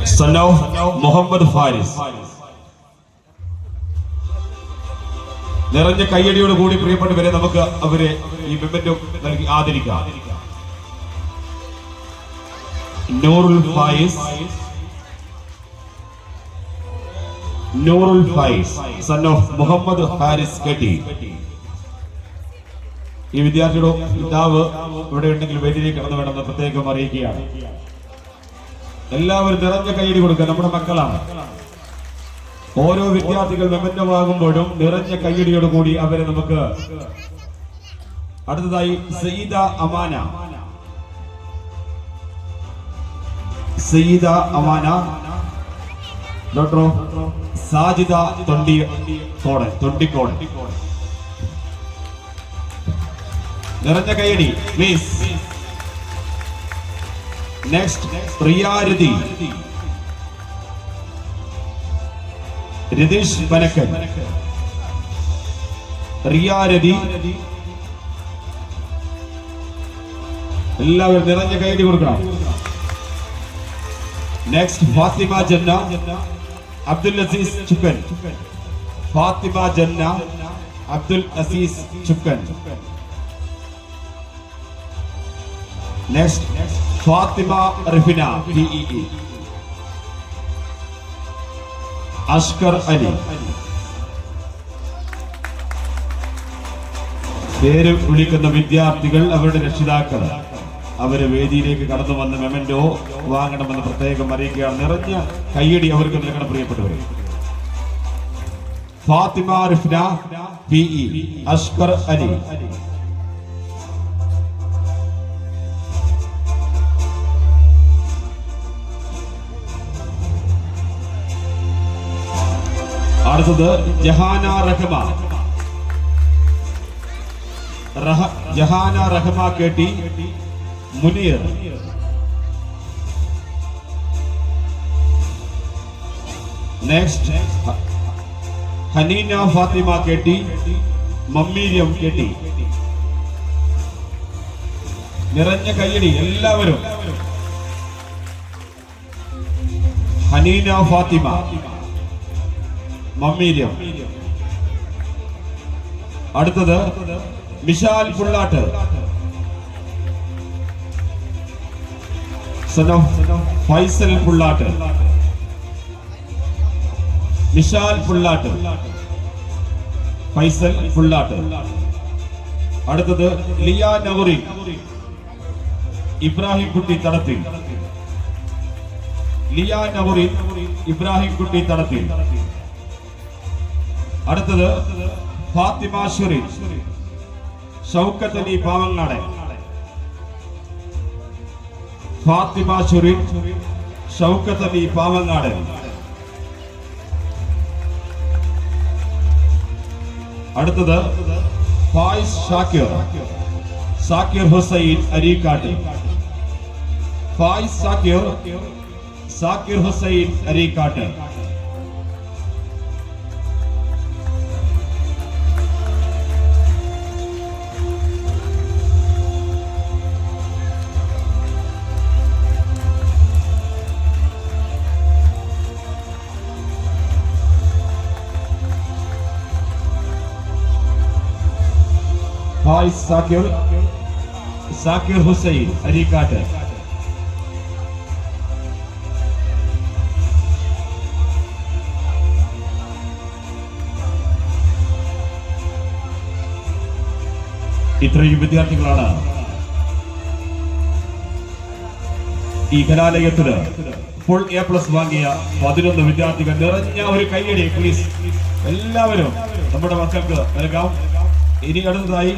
son of Muhammad Faris. നിറഞ്ഞ കയ്യടിയോട് കൂടി പ്രിയപ്പെട്ടവരെ നമുക്ക് അവരെ ഈ മെമ്മന്റോ നൽകി ആദരിക്കാം. നൂറുൽ ഫായിസ്, നൂറുൽ ഫായിസ്, son of മുഹമ്മദ് ഹാരിസ് കെട്ടി. ഈ വിദ്യാർത്ഥിയുടെ പിതാവ് ഇവിടെ ഉണ്ടെങ്കിൽ വേദിയിലേക്ക് കടന്നു വേണമെന്ന് പ്രത്യേകം അറിയിക്കുകയാണ്. എല്ലാവരും നിറഞ്ഞ കയ്യടി കൊടുക്കുക. നമ്മുടെ മക്കളാണ്. ഓരോ വിദ്യാർത്ഥികൾ മെമ്മന്റോവാകുമ്പോഴും നിറഞ്ഞ കയ്യടിയോട് കൂടി അവരെ നമുക്ക്. അടുത്തതായി സയ്യിദ അമാന, സയ്യിദ അമാന, ഡോക്ടർ സാജിദ തൊണ്ടിക്കോട്. നിറഞ്ഞ കയ്യടി പ്ലീസ്. നെക്സ്റ്റ് റിയാരതി, രതീഷ് പനക്കൻ, റിയാരതി. എല്ലാവരും നിറഞ്ഞ കയ്യടി കൊടുക്കണം. Next Fathima Jenna, Abdul Azeez Chukkan, Fathima Jenna, Abdul Azeez Chukkan. Next Fathima Rifina, PEE, Ashkar Ali. പേര് വിളിക്കുന്ന വിദ്യാർത്ഥികൾ, അവരുടെ രക്ഷിതാക്കൾ അവര് വേദിയിലേക്ക് കടന്നു വന്ന് മെമന്റോ വാങ്ങണമെന്ന് പ്രത്യേകം അറിയിക്കുകയാണ്. നിറഞ്ഞ കയ്യടി അവർക്ക് നൽകണം പ്രിയപ്പെട്ടവരെ. ഫാത്തിമ റിഫ്ന, PE, അഷ്കർ അലി. അടുത്തത് Jahana Rahma, Jahana Rahma KT, Muneer. Next Haneena Fathima KT, Mammeeriyam KT. നിറഞ്ഞ കയ്യടി എല്ലാവരും. ഹനീന ഫാത്തിമ, മമ്മീരിയം. അടുത്തത് മിഷാൽ പുള്ളാട്ട്, son of ഫൈസൽ പുള്ളാട്ട്, മിഷാൽ പുള്ളാട്ട്, ഫൈസൽ പുള്ളാട്ട്. അടുത്തത് ലിയ നൗറി, ഇബ്രാഹിം കുട്ടി തടത്തിൽ, ലിയ നൗറി, ഇബ്രാഹിം കുട്ടി തടത്തിൽ. അടുത്തത് ഫാത്തിമ ഷുറി, ഷൗക്കത്ത് അലി പാവങ്ങാട്, ഫാത്തിമ ഷുറി, ഷൗക്കത്ത് അലി പാവങ്ങാട്. അടുത്തത് ഫായിസ് ഷാക്കിർ, സാക്കിർ ഹുസൈൻ അരീക്കാട്ട്, ഫായിസ് ഷാക്കിർ, സാക്കിർ ഹുസൈൻ അരീക്കാട്ട്. ഫായിസ് സാക്കിർ, സാക്കിർ ഹുസൈൻ അരീക്കാട്ട്. ഇത്രയും വിദ്യാർത്ഥികളാണ് ഈ കലാലയത്തിന് ഫുൾ A+ വാങ്ങിയ 11 വിദ്യാർത്ഥികൾ. നിറഞ്ഞ ഒരു കയ്യടി പ്ലീസ് എല്ലാവരും നമ്മുടെ മക്കൾക്ക് നൽകാം. ഇനി അടുത്തതായി